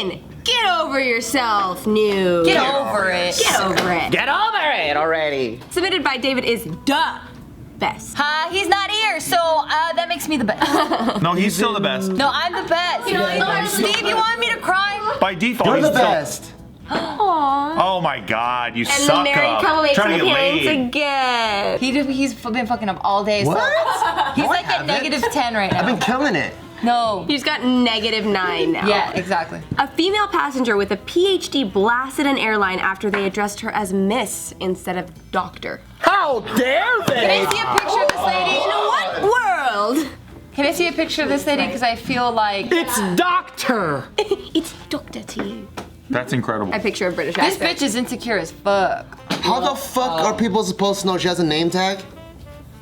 Women, get over yourself news. Get over it. Get over it. Get over it already. Submitted by David is the best. He's not here, so that makes me the best. No, he's still the best. No, I'm the best. Steve, you want me to cry? By default, You're he's the still- best. Aww. Oh my God, you And suck the married up. couple makes Trying to some get hands laid. again. He's been fucking up all day. What? So he's like at -10 right now. I've been killing it. No. He's got -9 now. Yeah, exactly. A female passenger with a PhD blasted an airline after they addressed her as Miss instead of Doctor. How dare Can they? I see a picture of this lady? In what world? Can I see a picture of this lady? Because I feel like It's Doctor. It's Doctor to you. That's incredible. I picture a British this accent. bitch is insecure as fuck. How the fuck are people supposed to know she has a name tag?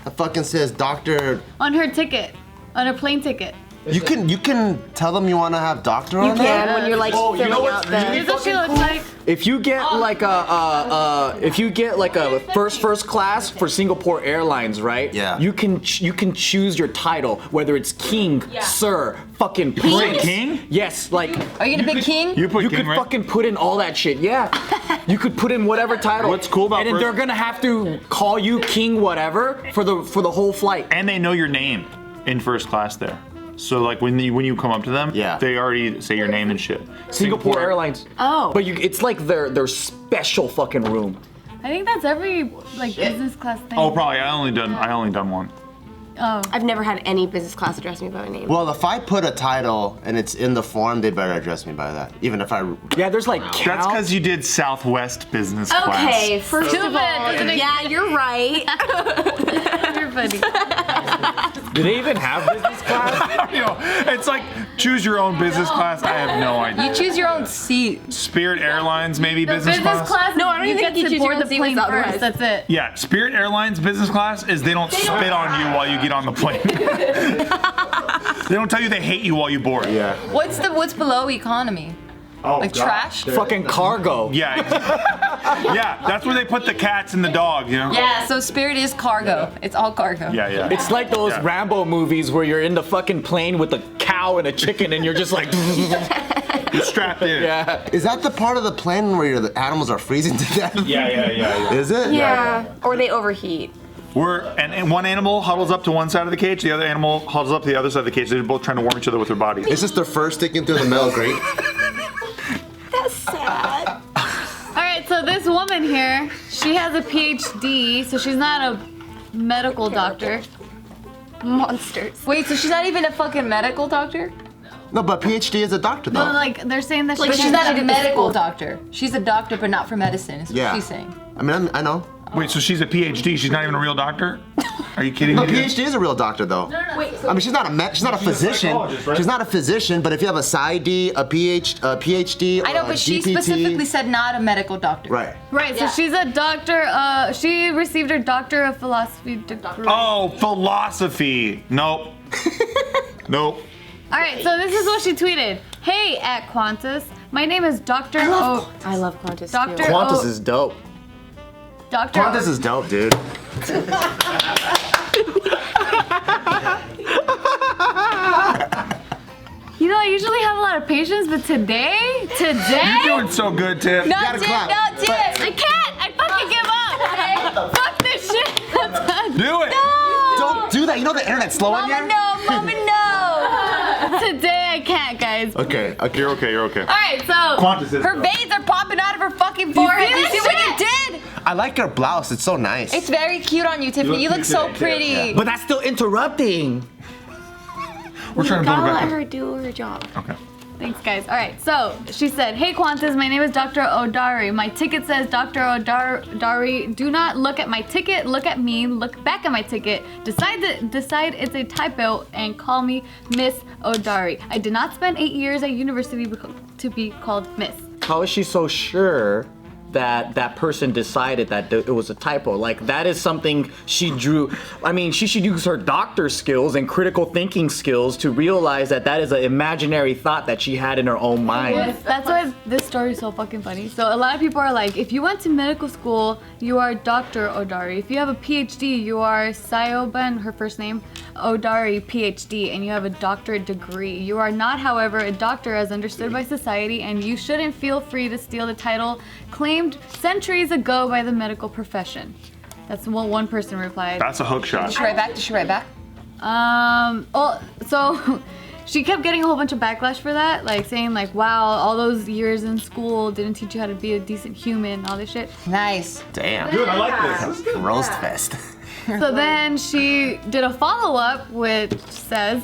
That fucking says Doctor. On her ticket. On her plane ticket. You can tell them you want to have doctor on You can there? when you're like filling out the. Here's what she looks like. If you get like a first class for Singapore Airlines, right? Yeah. You can choose your title, whether it's king, sir, fucking prince. King? Yes, like Are you gonna pick King? You put you King, could right? fucking put in all that shit. Yeah. You could put in whatever title. What's cool about and then first- they're gonna have to call you king whatever for the whole flight. And they know your name in first class there. So like when you come up to them, Yeah. they already say your name and shit. Singapore Airlines. Oh. But it's like their special fucking room. I think that's every like business class thing. Oh, probably. I only done one. Oh. I've never had any business class address me by my name. Well, if I put a title and it's in the form, they better address me by that. Even if I. Yeah, there's like That's cow. because you did Southwest business class. Okay, first Too of all, bad, doesn't it? yeah, you're right. You're funny. Do they even have business class? You know, it's like choose your own business class. I have no idea. You choose your own seat. Spirit Airlines, maybe The business class. No, I don't you even get think you to choose your board own the seat plane with first. otherwise. That's it. Yeah, Spirit Airlines business class is they don't spit on you while you get on the plane. They don't tell you they hate you while you board. Yeah. What's below economy? Oh, Like trash? Fucking cargo. Yeah. Yeah, that's where they put the cats and the dog, you know? Yeah, so Spirit is cargo. It's all cargo. Yeah, yeah. It's like those Yeah. Rambo movies where you're in the fucking plane with a cow and a chicken and you're just like, You're strapped in. yeah. Is that the part of the plane where the animals are freezing to death? Yeah. Is it? Yeah, or they overheat. And one animal huddles up to one side of the cage, the other animal huddles up to the other side of the cage. They're both trying to warm each other with their bodies. It's just their fur sticking through the metal grate. That's sad. All right, so this woman here, she has a PhD, so she's not a medical doctor. Monsters. Wait, so she's not even a fucking medical doctor? No, but PhD is a doctor though. No, like they're saying that But she she's not a studied the medical school. doctor. She's a doctor, but not for medicine, is what Yeah. she's saying. I mean, I know. Wait, so she's a PhD? She's not even a real doctor? Are you kidding No, me? dude? PhD is a real doctor though. Wait, I mean, she's not a physician. psychologist, right? She's not a physician, but if you have a PsyD, a PhD, I know, a but she GPT, specifically said not a medical doctor. Right. Right, so she's a doctor. She received her Doctor of Philosophy degree. Oh, philosophy. Nope. Nope. All right, so this is what she tweeted. Hey, at Qantas, my name is Dr. O. I love Qantas Dr. too. Qantas O. is dope. Dr. Qantas is dope, dude. You know, I usually have a lot of patience, but today, You're doing so good, Tiff. No, gotta Tiff, clap. no, Tiff. I can't. I fucking give up. Fuck this shit. I'm done. Do it. Don't do that. You know the internet's slow on Mama, you? no, Mama, no. Today I can't, guys. Okay. You're okay. You're okay. All right, so Qantas is Her dope. veins are popping out of her fucking forehead. see You that see what you shit? did? I like your blouse. It's so nice. It's very cute on you, Tiffany. You look cute so today, Tiff. pretty. Yeah. But that's still interrupting. We're trying to build Gotta her let back her up. do her job. Okay. Thanks, guys. All right, so she said, hey, Qantas, my name is Dr. Odari. My ticket says Dr. Odari. Do not look at my ticket. Look at me. Look back at my ticket. Decide it's a typo and call me Miss Odari. I did not spend 8 years at university to be called Miss. How is she so sure that that person decided that it was a typo. Like, that is something she drew. I mean, she should use her doctor skills and critical thinking skills to realize that that is an imaginary thought that she had in her own mind. That's why this story is so fucking funny. So a lot of people are like, if you went to medical school, you are Dr. Odari. If you have a PhD, you are Sayoban, her first name, Odari, PhD, and you have a doctorate degree. You are not, however, a doctor as understood by society, and you shouldn't feel free to steal the title claimed centuries ago by the medical profession. That's what one person replied. That's a hook shot. Did she write back? Did she write back? So she kept getting a whole bunch of backlash for that, like saying like, wow, all those years in school didn't teach you how to be a decent human, all this shit. Nice. Damn. Good, I like this. Roast fest. So then she did a follow-up which says,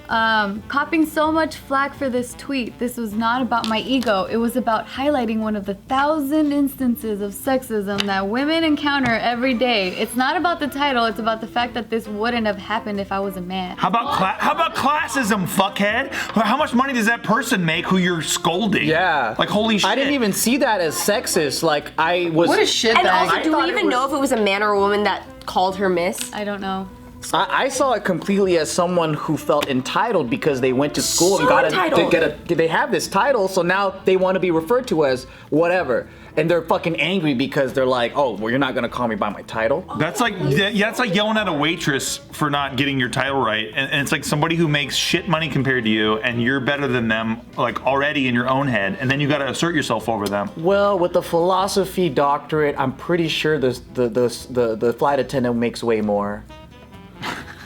copping so much flack for this tweet. This was not about my ego. It was about highlighting one of the 1,000 instances of sexism that women encounter every day. It's not about the title. It's about the fact that this wouldn't have happened if I was a man. How about classism, fuckhead? How much money does that person make who you're scolding? Yeah. Like, holy shit. I didn't even see that as sexist. Like, I was. What a shitbag. And also, I do thought we it even was- know if it was a man or a woman that called her miss? I don't know. I saw it completely as someone who felt entitled because they went to school and So got entitled. they have this title, so now they want to be referred to as whatever. And they're fucking angry because they're like, oh, well, you're not gonna call me by my title? That's like, yeah, it's like yelling at a waitress for not getting your title right. And it's like somebody who makes shit money compared to you, and you're better than them, like already in your own head, and then you gotta assert yourself over them. Well, with the philosophy doctorate, I'm pretty sure the flight attendant makes way more.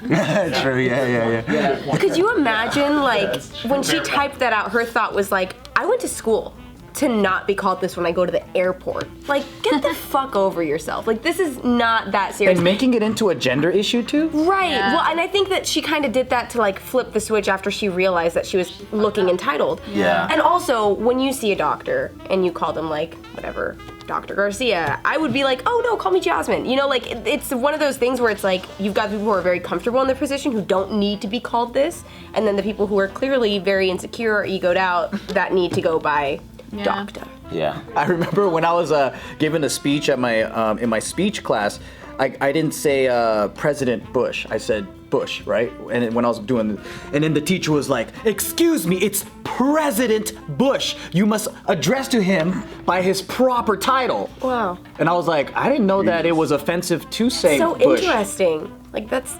True, yeah. Could you imagine, like, when she typed that out, her thought was like, I went to school to not be called this when I go to the airport. Like, get the fuck over yourself. Like, this is not that serious. And making it into a gender issue too? Right. Yeah. Well, and I think that she kind of did that to like flip the switch after she realized that she was looking entitled. Yeah. And also, when you see a doctor and you call them like whatever, Dr. Garcia, I would be like, oh no, call me Jasmine. You know, like it's one of those things where it's like you've got people who are very comfortable in their position who don't need to be called this, and then the people who are clearly very insecure or egoed out that need to go by doctor. Yeah. I remember when I was giving a speech at my in my speech class, I didn't say President Bush. I said Bush, right? And then when I was doing, and then the teacher was like, "Excuse me, it's President Bush. You must address to him by his proper title." Wow. And I was like, I didn't know that it was offensive to say So Bush. interesting. Like that's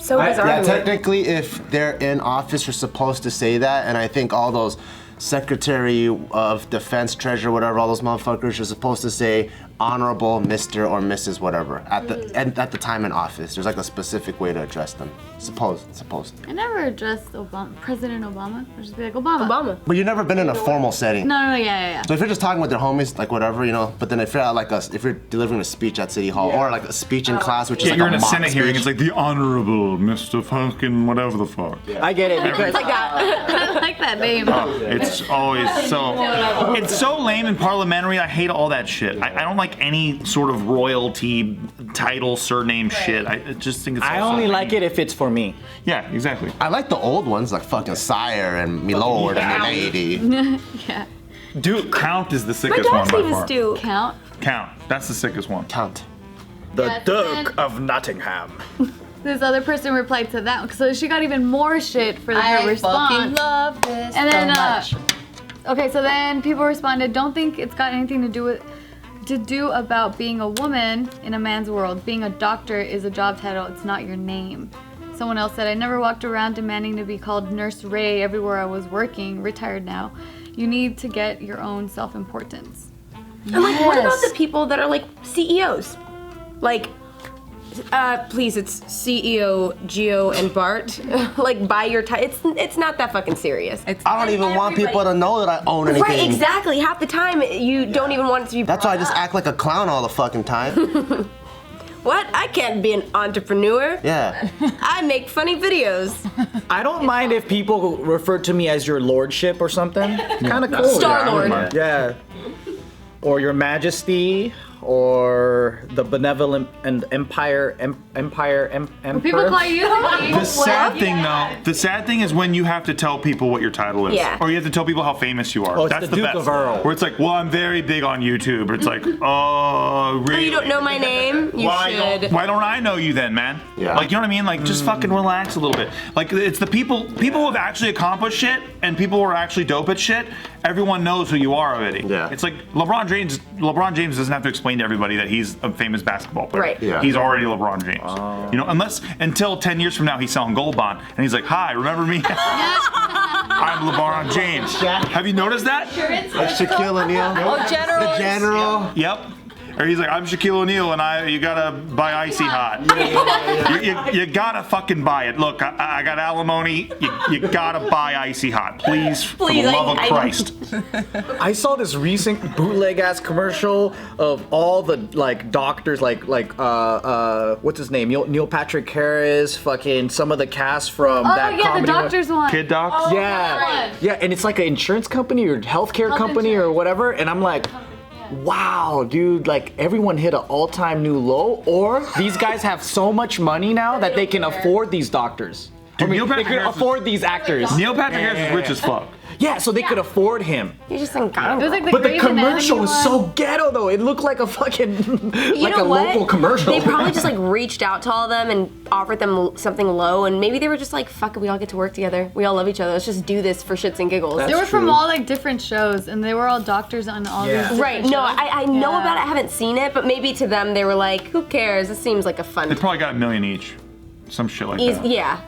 so bizarre. Yeah, to me. technically, if they're in office, you're supposed to say that, and I think all those Secretary of Defense, Treasurer, whatever, all those motherfuckers, you're supposed to say Honorable Mr. or Mrs. whatever at the time in office. There's like a specific way to address them. Supposed. I never addressed President Obama. I'd just be like, Obama. Obama. But you've never been in a formal setting. No, yeah. So if you're just talking with your homies, like whatever, you know, but then if you're at if you're delivering a speech at City Hall or like a speech in class, which is like You're a in a mock Senate hearing, speech. it's like the Honorable Mr. Fucking whatever the fuck. I get it because Like that. I like that name. It's always it's so lame and parliamentary. I hate all that shit. I don't like any sort of royalty, title, surname shit. I just think it's I all only so like lame. it if it's for me. Yeah, exactly. I like the old ones like fucking Sire and Milord and Milady. Yeah. Dude, Count is the My sickest one dog's by name is far. Stu. Count. Count. That's the sickest one. Count. The Yes, Duke and- of Nottingham. This other person replied to that, so she got even more shit for her response. fucking love this And then, so much. Okay, so then people responded, don't think it's got anything to do about being a woman in a man's world. Being a doctor is a job title, it's not your name. Someone else said, I never walked around demanding to be called Nurse Ray everywhere I was working, retired now. You need to get your own self-importance. And like, what about the people that are like CEOs? Like, please, it's CEO, Geo, and Bart. Like, buy your time. It's not that fucking serious. I don't even want people to know that I own anything. Right, exactly. Half the time, you don't even want it to be. That's why I just act like a clown all the fucking time. What? I can't be an entrepreneur. Yeah. I make funny videos. I don't mind if people refer to me as your lordship or something. Kind of cool. Star I Lord. wouldn't mind. Yeah. Or your majesty. or the benevolent and emperor. People call you The sad thing is when you have to tell people what your title is. Yeah. Or you have to tell people how famous you are. Oh, it's That's the Duke best. of Earl. Where it's like, well, I'm very big on YouTube. Or it's like, oh, really? Oh, you don't know my name? You should. Why don't I know you then, man? Yeah. Like, you know what I mean? Like, just fucking relax a little bit. Like, it's the people who have actually accomplished shit and people who are actually dope at shit. Everyone knows who you are already. Yeah. It's like LeBron James doesn't have to explain to everybody that he's a famous basketball player. Right. Yeah. He's already LeBron James. You know, until 10 years from now he's selling Gold Bond and he's like, hi, remember me? I'm LeBron James. Have you noticed that? Like Shaquille O'Neal. Oh, General. The general. Yep. Or he's like, I'm Shaquille O'Neal and you gotta buy Icy Hot. You gotta fucking buy it. Look, I got alimony. You gotta buy Icy Hot. Please, for the Please, love of I- Christ. I saw this recent bootleg ass commercial of all the like doctors, like what's his name, Neil Patrick Harris, fucking some of the cast from Oh that yeah, the comedy one. doctor's one. Kid docs? Yeah, Right. yeah, and it's like an insurance company or healthcare company or whatever, and I'm like, wow, dude, like everyone hit an all-time new low, or these guys have so much money now that they can afford these doctors. Dude, Neil they Patrick could Harris afford these actors. Neil Patrick Harris is rich as fuck. Yeah, so they could afford him. You're just in It was like the But the Grey's commercial Anatomy was one. so ghetto though. It looked like a fucking You like know a what? local commercial. They probably just like reached out to all of them and offered them something low, and maybe they were just like, "Fuck it, we all get to work together. We all love each other. Let's just do this for shits and giggles." That's They were from true. all like different shows, and they were all doctors on all Yeah. these. different Right? No, shows. I know Yeah. about it. I haven't seen it, but maybe to them they were like, "Who cares? This seems like a They fun." probably got $1 million each. Some shit like that. Yeah.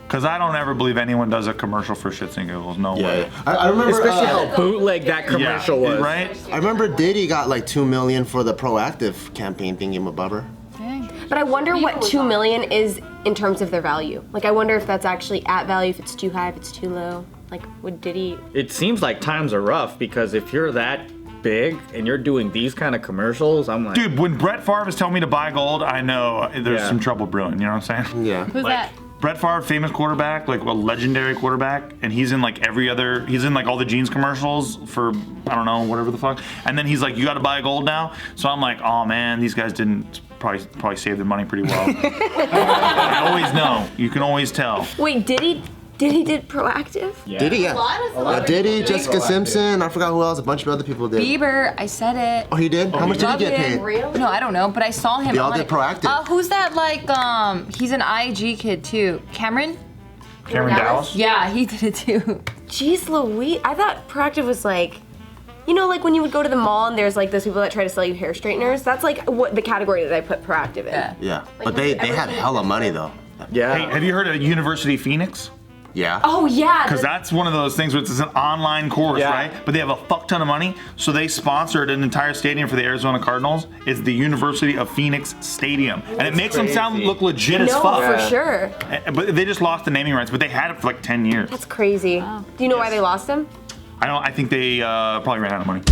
Because I don't ever believe anyone does a commercial for shits and giggles. No Yeah. way. I remember. Especially how bootleg that commercial was. Right? I remember Diddy got like $2 million for the proactive campaign thingy-mabobber. Dang. But I wonder what 2 million is in terms of their value. Like, I wonder if that's actually at value, if it's too high, if it's too low. Like, would Diddy? It seems like times are rough because if you're that big and you're doing these kind of commercials, I'm like, Dude, when Brett Favre is telling me to buy gold, I know there's Yeah. some trouble brewing. You know what I'm saying? Yeah. Who's Like, that? Brett Favre, famous quarterback, like a legendary quarterback, and he's in like he's in like all the jeans commercials for, I don't know, whatever the fuck. And then he's like, you gotta buy gold now. So I'm like, oh man, these guys didn't probably save their money pretty well. I always know. You can always tell. Wait, Diddy did proactive? Diddy, yeah. Diddy, Jessica Simpson, I forgot who else, a bunch of other people did. Bieber, I said it. Oh, he did? How much did he get paid? No, I don't know, but I saw him. They all on did it. proactive. Who's that? Like, he's an IG kid too. Cameron? Cameron Dallas? Yeah, he did it too. Jeez Louise, I thought proactive was like, you know, like when you would go to the mall and there's like those people that try to sell you hair straighteners. That's like what the category that I put proactive in. Yeah. Yeah, but they had hella money though. yeah. Hey, have you heard of University Phoenix? Yeah. Oh yeah. Because that's one of those things where it's an online course, Yeah. right? But they have a fuck ton of money, so they sponsored an entire stadium for the Arizona Cardinals. It's the University of Phoenix Stadium, and it makes them sound look legit as No, fuck. for sure. But they just lost the naming rights, but they had it for like 10 years. That's crazy. Do you know why they lost him? I think they probably ran out of money.